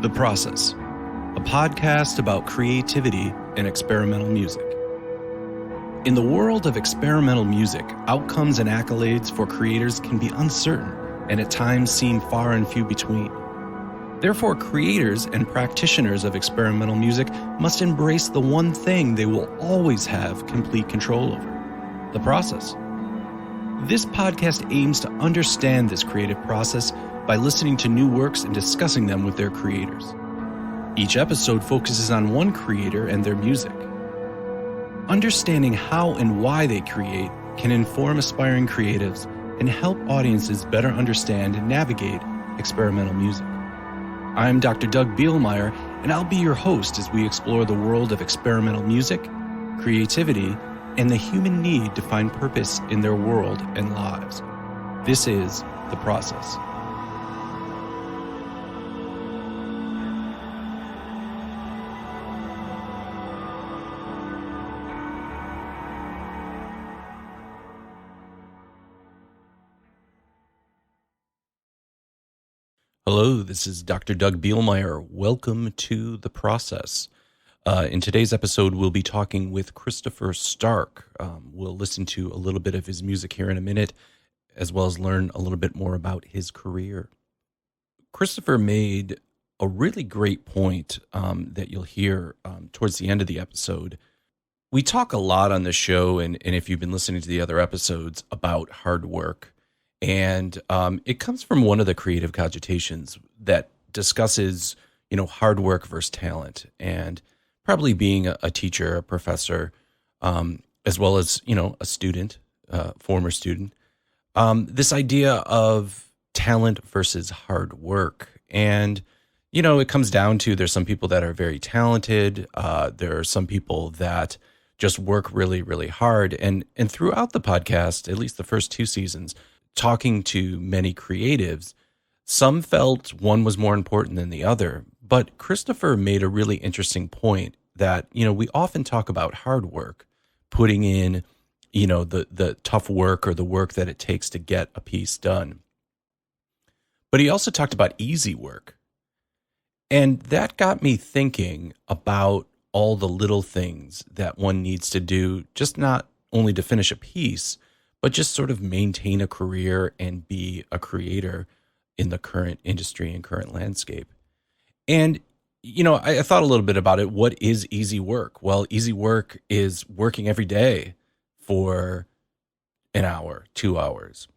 The Process, a podcast about creativity and experimental music. In the world of experimental music, outcomes and accolades for creators can be uncertain and at times seem far and few between. Therefore, creators and practitioners of experimental music must embrace the one thing they will always have complete control over: the process. This podcast aims to understand this creative process by listening to new works and discussing them with their creators. Each episode focuses on one creator and their music. Understanding how and why they create can inform aspiring creatives and help audiences better understand and navigate experimental music. I'm Dr. Doug Bielmeyer, and I'll be your host as we explore the world of experimental music, creativity, and the human need to find purpose in their world and lives. This is The Process. Hello, this is Dr. Doug Bielmeyer. Welcome to The Process. In today's episode, we'll be talking with Christopher Stark. We'll listen to a little bit of his music here in a minute, as well as learn a little bit more about his career. Christopher made a really great point that you'll hear towards the end of the episode. We talk a lot on the show, and if you've been listening to the other episodes, about hard work. And it comes from one of the creative cogitations that discusses, hard work versus talent, and probably being a teacher, a professor, as well as, a student, former student. This idea of talent versus hard work. And, it comes down to there's some people that are very talented. There are some people that just work really, really hard. And throughout the podcast, at least the first two seasons, talking to many creatives, some felt one was more important than the other. But Christopher made a really interesting point that, we often talk about hard work, putting in, the tough work or the work that it takes to get a piece done. But he also talked about easy work. And that got me thinking about all the little things that one needs to do, just not only to finish a piece, but just sort of maintain a career and be a creator in the current industry and current landscape. And, I thought a little bit about it. What is easy work? Well, easy work is working every day for an hour, 2 hours.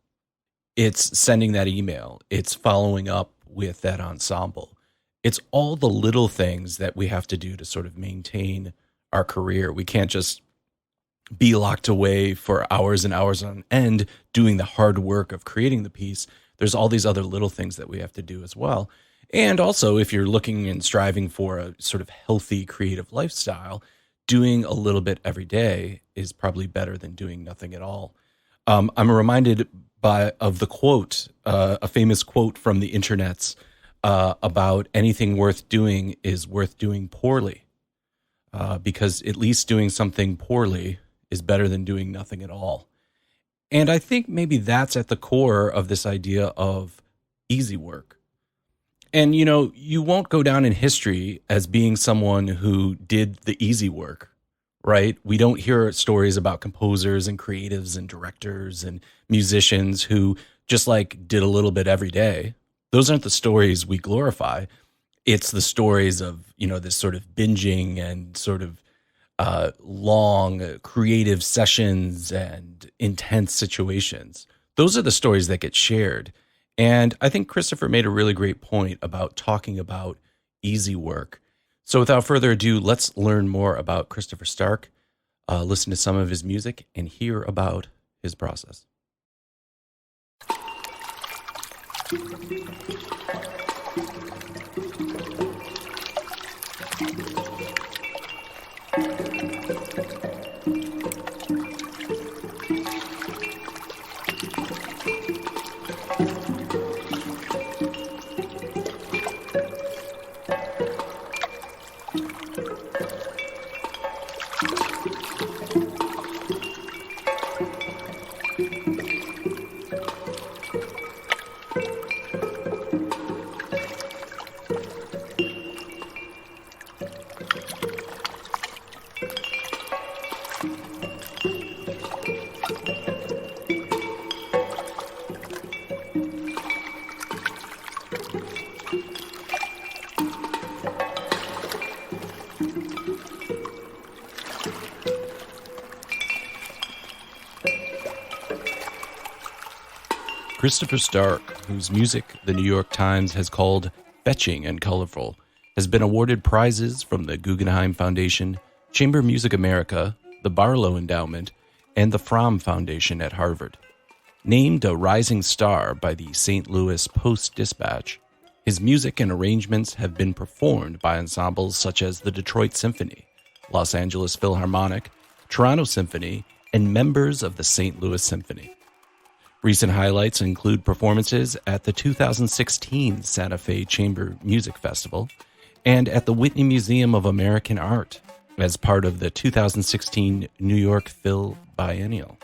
It's sending that email. It's following up with that ensemble. It's all the little things that we have to do to sort of maintain our career. We can't just be locked away for hours and hours on end doing the hard work of creating the piece. There's all these other little things that we have to do as well. And also, if you're looking and striving for a sort of healthy creative lifestyle, doing a little bit every day is probably better than doing nothing at all. I'm reminded of the quote, a famous quote from the internets about anything worth doing is worth doing poorly, because at least doing something poorly is better than doing nothing at all. And I think maybe that's at the core of this idea of easy work. And, you won't go down in history as being someone who did the easy work, right? We don't hear stories about composers and creatives and directors and musicians who just did a little bit every day. Those aren't the stories we glorify. It's the stories of, this sort of binging and sort of long creative sessions and intense situations. Those are the stories that get shared. And I think Christopher made a really great point about talking about easy work. So without further ado, let's learn more about Christopher Stark, listen to some of his music, and hear about his process. Christopher Stark, whose music the New York Times has called fetching and colorful, has been awarded prizes from the Guggenheim Foundation, Chamber Music America, the Barlow Endowment, and the Fromm Foundation at Harvard. Named a rising star by the St. Louis Post-Dispatch, his music and arrangements have been performed by ensembles such as the Detroit Symphony, Los Angeles Philharmonic, Toronto Symphony, and members of the St. Louis Symphony. Recent highlights include performances at the 2016 Santa Fe Chamber Music Festival and at the Whitney Museum of American Art as part of the 2016 New York Phil Biennial.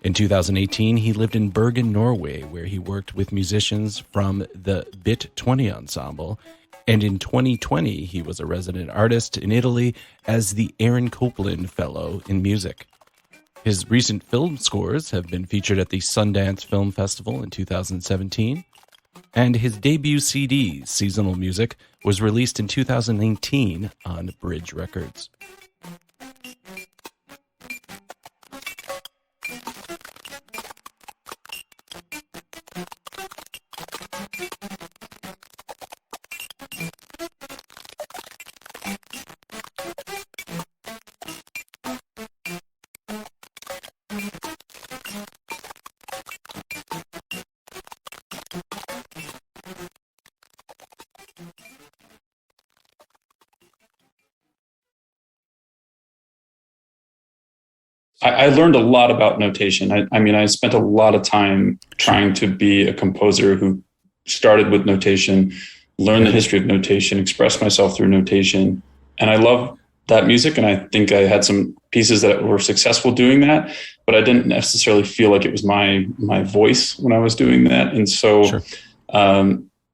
In 2018, he lived in Bergen, Norway, where he worked with musicians from the Bit 20 Ensemble, and in 2020, he was a resident artist in Italy as the Aaron Copland Fellow in Music. His recent film scores have been featured at the Sundance Film Festival in 2017, and his debut CD, Seasonal Music, was released in 2019 on Bridge Records. I learned a lot about notation. I spent a lot of time trying to be a composer who started with notation, learned the history of notation, expressed myself through notation. And I love that music. And I think I had some pieces that were successful doing that, but I didn't necessarily feel like it was my voice when I was doing that. And so Sure.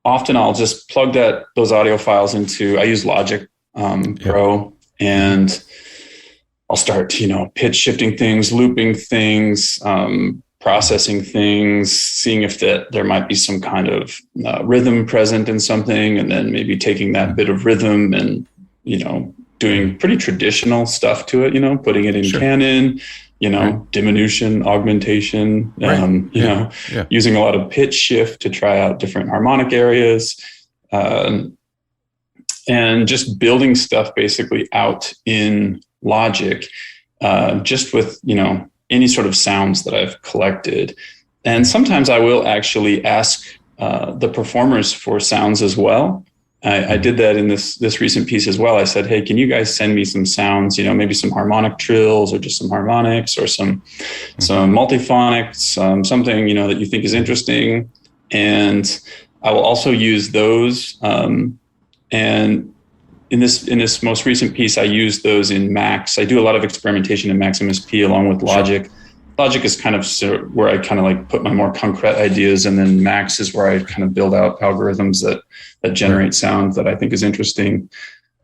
Often I'll just plug those audio files into, I use Logic Pro, and I'll start, pitch shifting things, looping things, processing things, seeing if there might be some kind of rhythm present in something, and then maybe taking that bit of rhythm and, doing pretty traditional stuff to it, putting it in canon, diminution, augmentation, using a lot of pitch shift to try out different harmonic areas, and just building stuff basically out in Logic, just with, any sort of sounds that I've collected. And sometimes I will actually ask the performers for sounds as well. I did that in this recent piece as well. I said, hey, can you guys send me some sounds, maybe some harmonic trills or just some harmonics or some multiphonics, something, that you think is interesting. And I will also use those. And in this most recent piece, I used those in Max. I do a lot of experimentation in Maximus P along with Logic. Sure. Logic is kind of where I kind of like put my more concrete ideas, and then Max is where I kind of build out algorithms that generate sound that I think is interesting.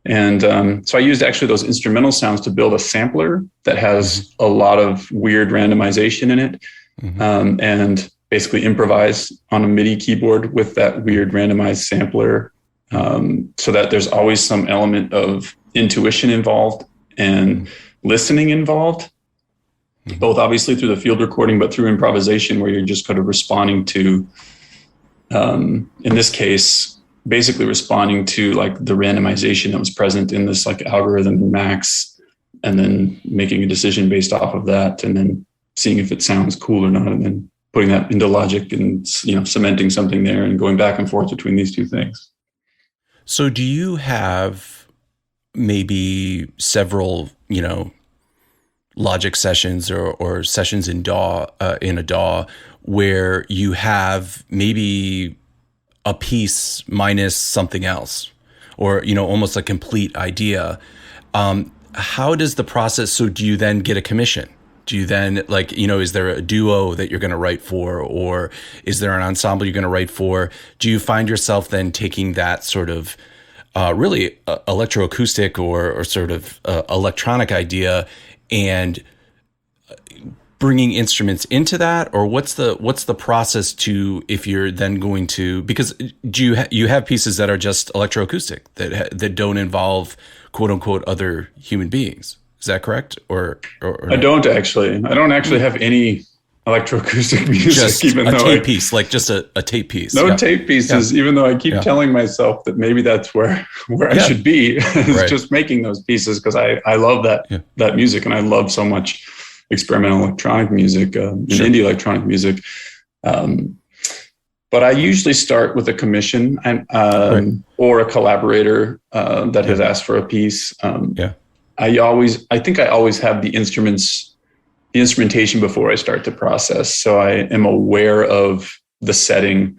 And so I used actually those instrumental sounds to build a sampler that has a lot of weird randomization in it, and basically improvise on a MIDI keyboard with that weird randomized sampler. So that there's always some element of intuition involved and listening involved, both obviously through the field recording, but through improvisation where you're just kind of responding to, in this case, basically responding to like the randomization that was present in this like algorithm in Max, and then making a decision based off of that, and then seeing if it sounds cool or not, and then putting that into Logic and, cementing something there and going back and forth between these two things. So do you have maybe several, Logic sessions or sessions in a DAW where you have maybe a piece minus something else, or, almost a complete idea? How does the process, so do you then get a commission? Do you then is there a duo that you're going to write for, or is there an ensemble you're going to write for? Do you find yourself then taking that sort of really electroacoustic or sort of electronic idea and bringing instruments into that, or what's the process to, if you're then going to, because do you have pieces that are just electroacoustic that don't involve quote unquote other human beings? Is that correct? Or I don't actually have any electroacoustic music, Just even a though tape piece, like just a tape piece. no Yeah. tape pieces, even though I keep telling myself that maybe that's where I should be, is just making those pieces, because I love that music, and I love so much experimental electronic music and indie electronic music. But I usually start with a commission or a collaborator that has asked for a piece. I think I always have the instrumentation before I start the process. So I am aware of the setting,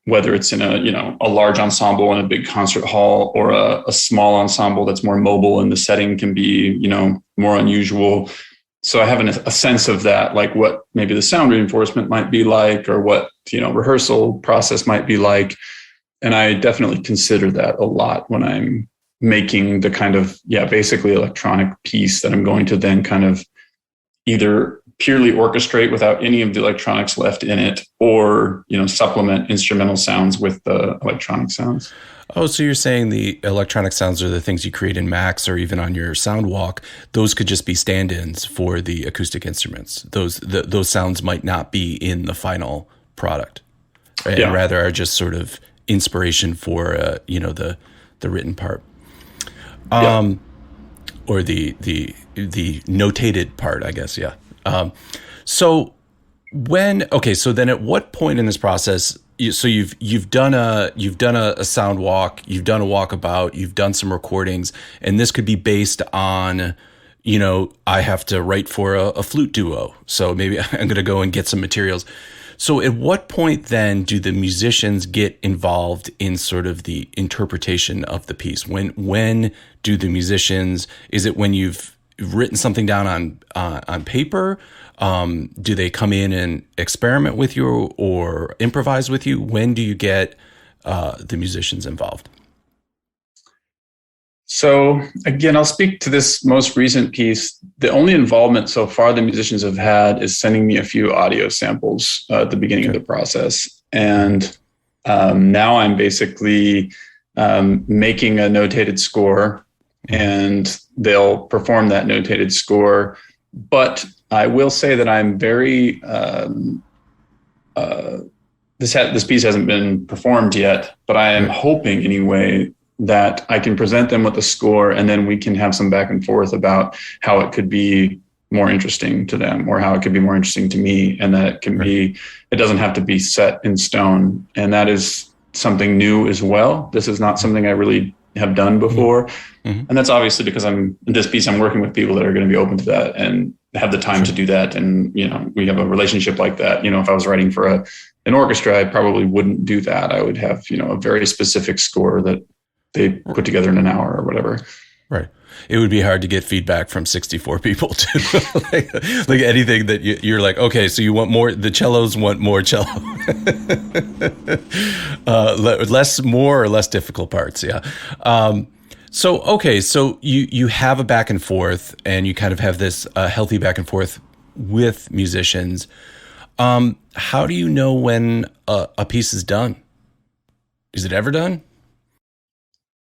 whether it's in a large ensemble in a big concert hall, or a small ensemble that's more mobile, and the setting can be, more unusual. So I have a sense of that, like what maybe the sound reinforcement might be like, or what, rehearsal process might be like. And I definitely consider that a lot when I'm making the kind of, basically electronic piece that I'm going to then kind of either purely orchestrate without any of the electronics left in it, or, supplement instrumental sounds with the electronic sounds. Oh, so you're saying the electronic sounds are the things you create in Max or even on your sound walk. Those could just be stand-ins for the acoustic instruments. Those sounds might not be in the final product, right? And rather are just sort of inspiration for, the written part. Or the notated part, I guess. Yeah. So then at what point in this process, so you've done a sound walk, you've done a walkabout, you've done some recordings, and this could be based on, I have to write for a flute duo. So maybe I'm going to go and get some materials. So at what point then do the musicians get involved in sort of the interpretation of the piece? When do the musicians, is it when you've written something down on paper? Do they come in and experiment with you or improvise with you? When do you get the musicians involved? So again, I'll speak to this most recent piece. The only involvement so far the musicians have had is sending me a few audio samples at the beginning of the process. And now I'm basically making a notated score, and they'll perform that notated score. But I will say that I'm very, this piece hasn't been performed yet, but I am hoping anyway that I can present them with a score, and then we can have some back and forth about how it could be more interesting to them, or how it could be more interesting to me, and that it can be, it doesn't have to be set in stone. And that is something new as well. This is not something I really have done before. Mm-hmm. And that's obviously because in this piece, I'm working with people that are going to be open to that and have the time to do that. And, we have a relationship like that. If I was writing for an orchestra, I probably wouldn't do that. I would have, a very specific score that they put together in an hour or whatever. Right. It would be hard to get feedback from 64 people too. like anything that you're like, okay, so you want more, the cellos want more cello. More or less difficult parts. Yeah. So you have a back and forth, and you kind of have this healthy back and forth with musicians. How do you know when a piece is done? Is it ever done?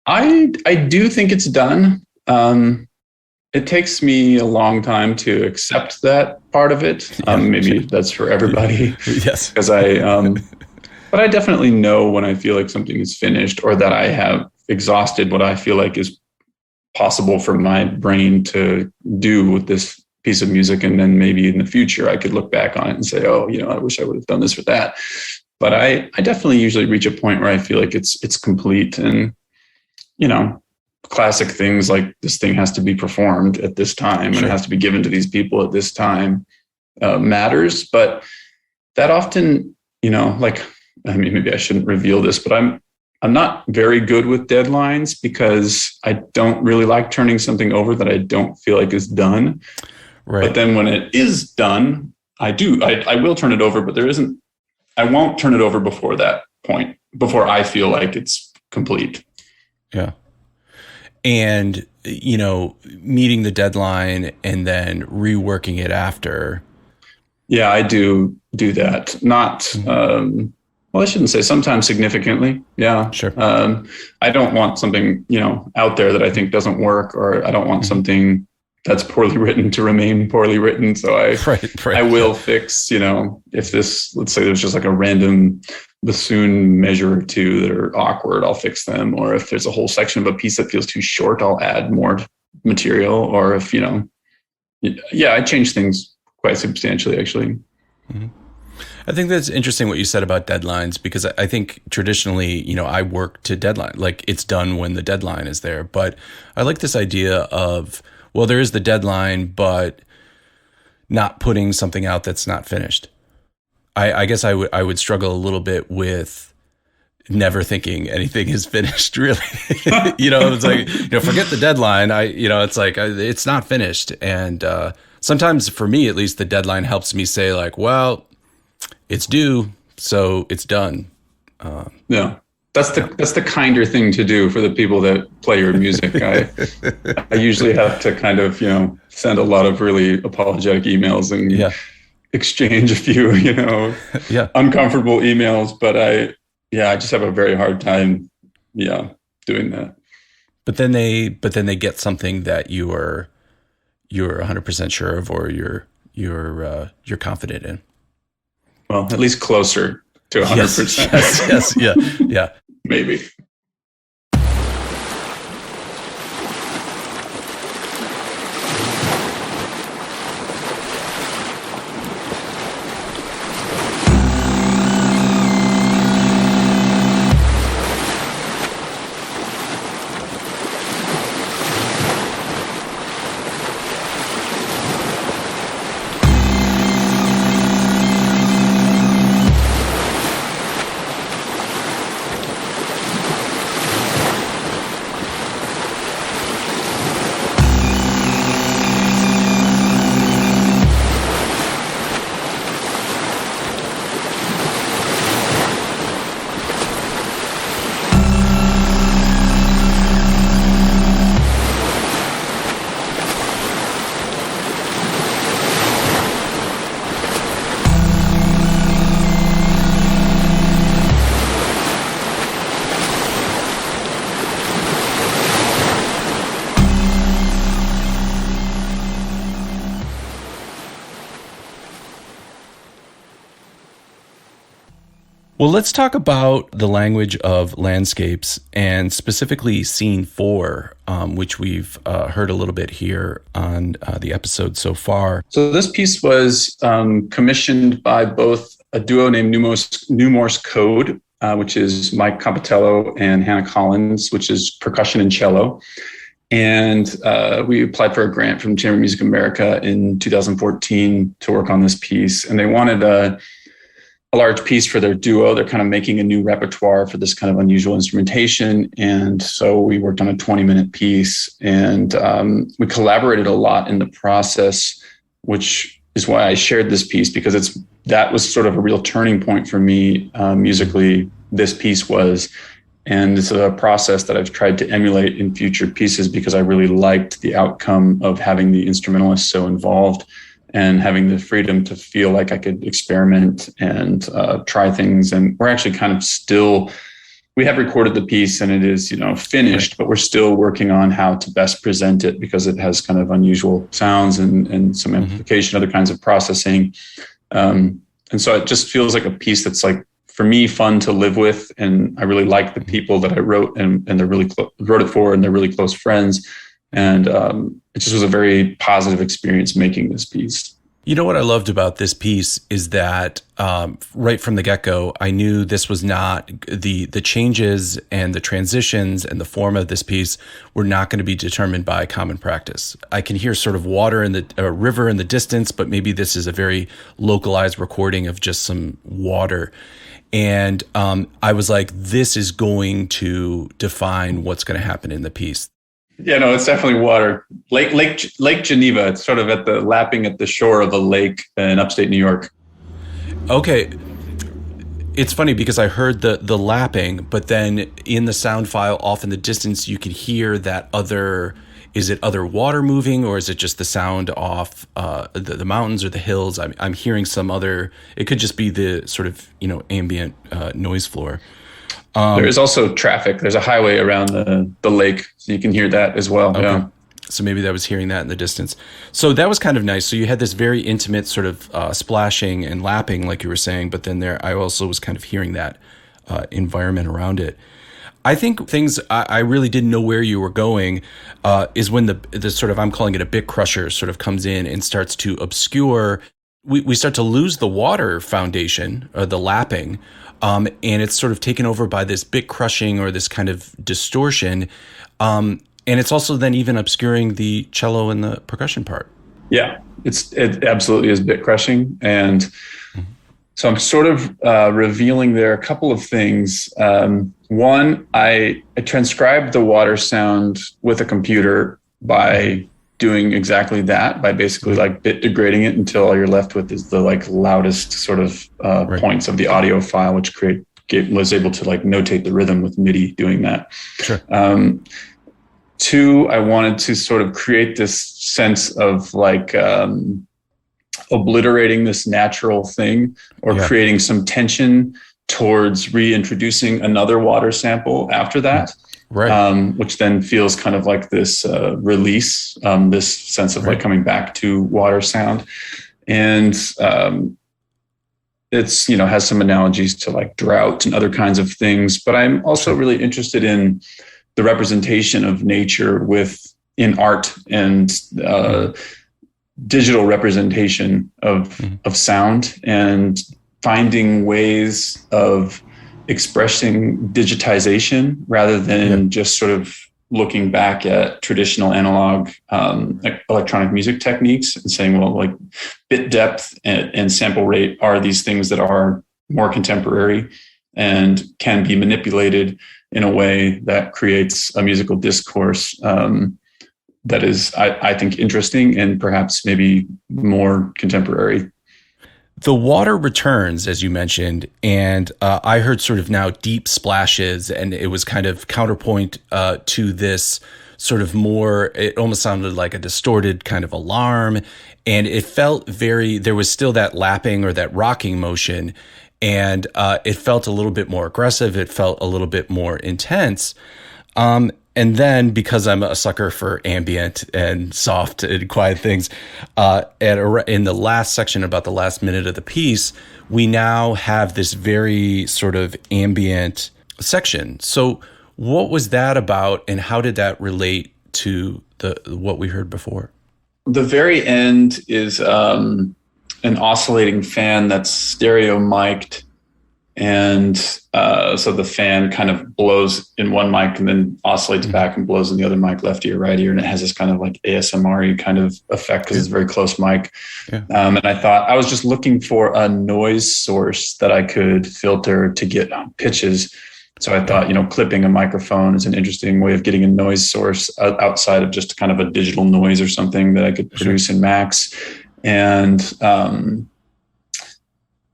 I do think it's done. It takes me a long time to accept that part of it. Maybe that's for everybody. Yes. Because but I definitely know when I feel like something is finished, or that I have exhausted what I feel like is possible for my brain to do with this piece of music. And then maybe in the future, I could look back on it and say, oh, I wish I would have done this or that. But I definitely usually reach a point where I feel like it's complete. And classic things like this thing has to be performed at this time, and it has to be given to these people at this time matters. But that often, maybe I shouldn't reveal this, but I'm not very good with deadlines, because I don't really like turning something over that I don't feel like is done. Right. But then when it is done, I will turn it over, but I won't turn it over before that point, before I feel like it's complete. Yeah. And, meeting the deadline and then reworking it after. Yeah, I do that. Not, I shouldn't say sometimes significantly. Yeah. Sure. I don't want something, out there that I think doesn't work, or I don't want something that's poorly written to remain poorly written. So Right. I will fix, if this, let's say there's just like a random bassoon measure or two that are awkward, I'll fix them. Or if there's a whole section of a piece that feels too short, I'll add more material. Or if, I change things quite substantially, actually. Mm-hmm. I think that's interesting what you said about deadlines, because I think traditionally, I work to deadline, like it's done when the deadline is there. But I like this idea of, well, there is the deadline, but not putting something out that's not finished. I guess I would struggle a little bit with never thinking anything is finished, really. It's like, forget the deadline. It's like, it's not finished. And sometimes for me, at least, the deadline helps me say like, well, it's due, so it's done. Yeah, that's the kinder thing to do for the people that play your music. I usually have to kind of send a lot of really apologetic emails and exchange a few uncomfortable emails, but I just have a very hard time doing that. But then they get something that you're 100% sure of, or you're confident in. Well, at least closer to 100%. Yes, yeah. Maybe. Well, let's talk about the language of landscapes, and specifically scene 4, which we've heard a little bit here on the episode so far. So this piece was commissioned by both a duo named New Morse Code, which is Mike Compitello, and Hannah Collins, which is percussion and cello. And we applied for a grant from Chamber Music America in 2014 to work on this piece. And they wanted a large piece for their duo. They're kind of making a new repertoire for this kind of unusual instrumentation. And so we worked on a 20-minute piece, and we collaborated a lot in the process, which is why I shared this piece, because that was sort of a real turning point for me musically. This piece was, and it's a process that I've tried to emulate in future pieces, because I really liked the outcome of having the instrumentalist so involved and having the freedom to feel like I could experiment and try things. And we're actually kind of we have recorded the piece and it is, finished, right, but we're still working on how to best present it, because it has kind of unusual sounds and some amplification, other kinds of processing. And so it just feels like a piece that's, like, for me, fun to live with. And I really like the people that I wrote and they're really wrote it for, and they're really close friends. And it just was a very positive experience making this piece. You know what I loved about this piece is that right from the get-go, I knew this was not the changes and the transitions and the form of this piece were not going to be determined by common practice. I can hear sort of water in the river in the distance, but maybe this is a very localized recording of just some water. And I was like, this is going to define what's going to happen in the piece. Yeah, no, it's definitely water. Lake Geneva. It's sort of lapping at the shore of a lake in upstate New York. Okay. It's funny because I heard the lapping, but then in the sound file off in the distance, you can hear that is it other water moving, or is it just the sound off the mountains or the hills? I'm hearing some other, it could just be the sort of, ambient noise floor. There is also traffic. There's a highway around the lake, so you can hear that as well. Okay. Yeah. So maybe that was hearing that in the distance. So that was kind of nice. So you had this very intimate sort of splashing and lapping, like you were saying, but then I also was kind of hearing that environment around it. I think things I really didn't know where you were going is when the sort of, I'm calling it a bit crusher, sort of comes in and starts to obscure. We start to lose the water foundation, or the lapping, and it's sort of taken over by this bit crushing or this kind of distortion. And it's also then even obscuring the cello and the percussion part. Yeah, it absolutely is bit crushing. And so I'm sort of revealing there a couple of things. One, I transcribed the water sound with a computer by doing exactly that, by basically like bit degrading it until all you're left with is the like loudest sort of points of the audio file, which was able to like notate the rhythm with MIDI doing that. Sure. Two, I wanted to sort of create this sense of like obliterating this natural thing, or creating some tension towards reintroducing another water sample after that, which then feels kind of like this release, this sense of like coming back to water sound. And it's, has some analogies to like drought and other kinds of things. But I'm also really interested in the representation of nature in art and digital representation of sound, and finding ways of expressing digitization rather than just sort of looking back at traditional analog electronic music techniques and saying, well, like bit depth and sample rate are these things that are more contemporary and can be manipulated in a way that creates a musical discourse that is, I think, interesting and perhaps maybe more contemporary. The water returns, as you mentioned, and I heard sort of now deep splashes, and it was kind of counterpoint to this sort of more, it almost sounded like a distorted kind of alarm, and it felt there was still that lapping or that rocking motion, and it felt a little bit more aggressive, it felt a little bit more intense. And then, because I'm a sucker for ambient and soft and quiet things, in the last section, about the last minute of the piece, we now have this very sort of ambient section. So what was that about, and how did that relate to what we heard before? The very end is an oscillating fan that's stereo mic'd. And so the fan kind of blows in one mic and then oscillates back and blows in the other mic, left ear, right ear. And it has this kind of like ASMR kind of effect because it's a very close mic. Yeah. And I thought I was just looking for a noise source that I could filter to get pitches. So I thought, clipping a microphone is an interesting way of getting a noise source outside of just kind of a digital noise or something that I could produce in Max. And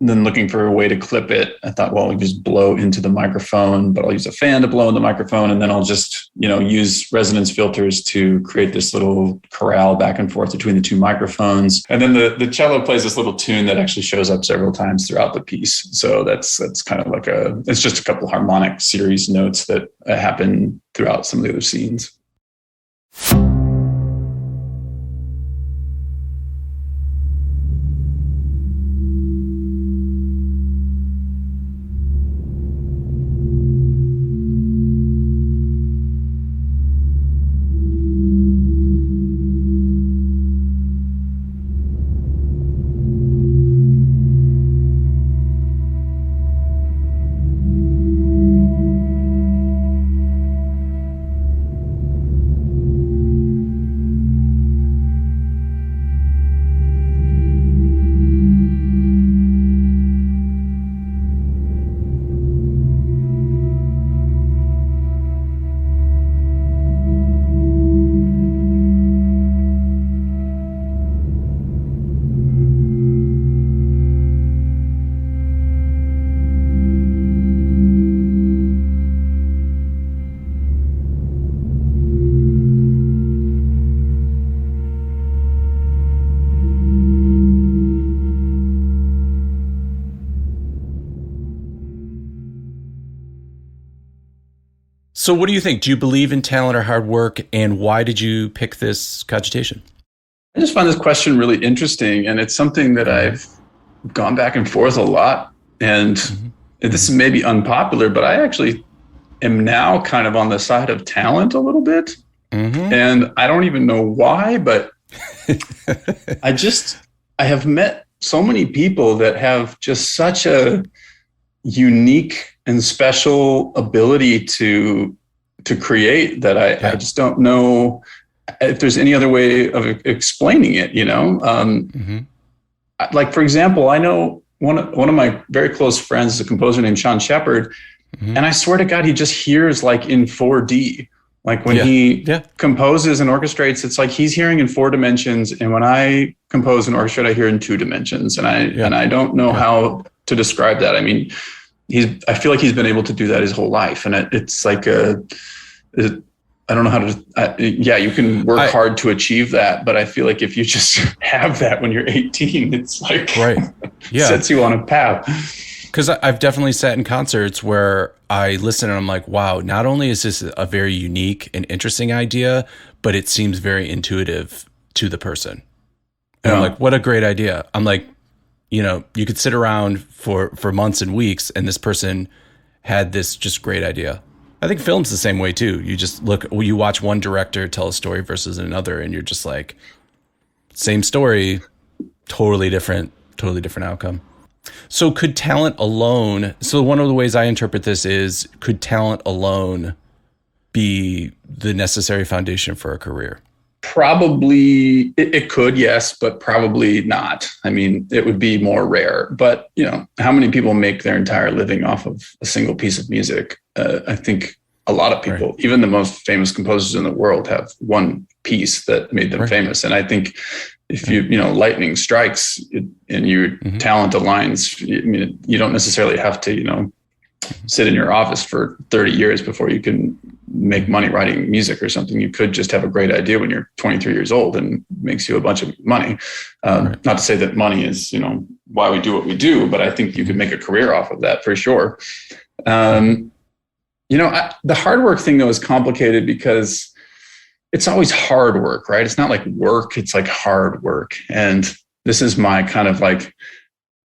then looking for a way to clip it, I thought, well, I'll just blow into the microphone, but I'll use a fan to blow in the microphone. And then I'll just, use resonance filters to create this little chorale back and forth between the two microphones. And then the cello plays this little tune that actually shows up several times throughout the piece. So that's kind of like it's just a couple harmonic series notes that happen throughout some of the other scenes. So what do you think? Do you believe in talent or hard work? And why did you pick this cogitation? I just find this question really interesting, and it's something that I've gone back and forth a lot. And this is maybe unpopular, but I actually am now kind of on the side of talent a little bit. And I don't even know why, but I have met so many people that have just such a unique and special ability to create that I just don't know if there's any other way of explaining it, you know? Like, for example, I know one of my very close friends is a composer named Sean Shepard, and I swear to God, he just hears like in 4D. Like when he composes and orchestrates, it's like he's hearing in 4 dimensions. And when I compose and orchestrate, I hear in 2 dimensions. And I don't know how to describe that. I mean, I feel like he's been able to do that his whole life. And it's like I don't know how to, you can work hard to achieve that. But I feel like if you just have that when you're 18, it's like, sets you on a path. Because I've definitely sat in concerts where I listen and I'm like, wow, not only is this a very unique and interesting idea, but it seems very intuitive to the person. And I'm like, what a great idea. I'm like, you know, you could sit around for months and weeks and this person had this just great idea. I think film's the same way too. You just you watch one director tell a story versus another and you're just like, same story, totally different outcome. So could talent alone, so one of the ways I interpret this is, could talent alone be the necessary foundation for a career? Probably it could, yes, but probably not. I mean, it would be more rare. But, you know, how many people make their entire living off of a single piece of music? I think a lot of people, even the most famous composers in the world, have one piece that made them famous. And I think if lightning strikes and your talent aligns, I mean, you don't necessarily have to, sit in your office for 30 years before you can make money writing music or something. You could just have a great idea when you're 23 years old and makes you a bunch of money. Not to say that money is, why we do what we do, but I think you could make a career off of that for sure. The hard work thing though is complicated because it's always hard work, right? It's not like work, it's like hard work. And this is my kind of like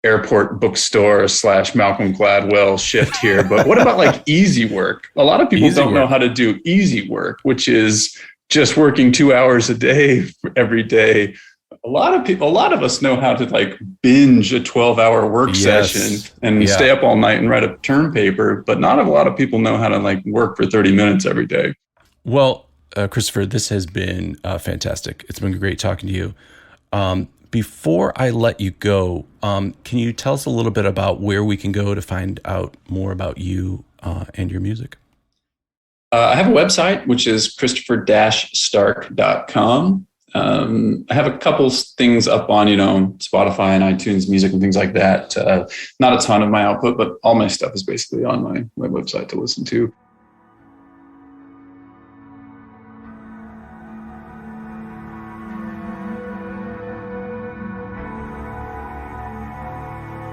airport bookstore / Malcolm Gladwell shift here. But what about like easy work? A lot of people don't know how to do easy work, which is just working 2 hours a day every day. A lot of us know how to like binge a 12-hour work session and stay up all night and write a term paper, but not a lot of people know how to like work for 30 minutes every day. Well, Christopher, this has been fantastic. It's been great talking to you. Before I let you go, can you tell us a little bit about where we can go to find out more about you and your music? I have a website, which is christopher-stark.com. I have a couple things up on, Spotify and iTunes Music and things like that. Not a ton of my output, but all my stuff is basically on my website to listen to.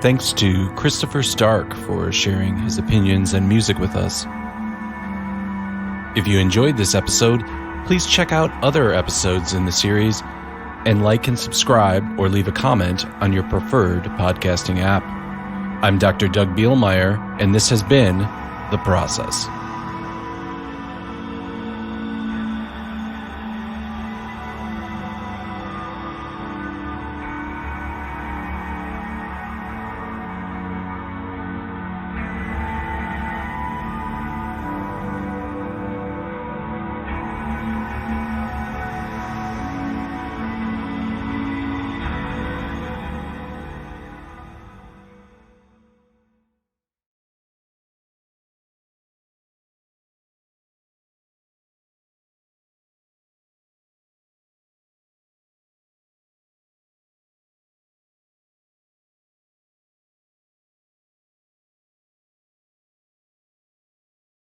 Thanks to Christopher Stark for sharing his opinions and music with us. If you enjoyed this episode, please check out other episodes in the series and like and subscribe or leave a comment on your preferred podcasting app. I'm Dr. Doug Bielmeyer, and this has been The Process.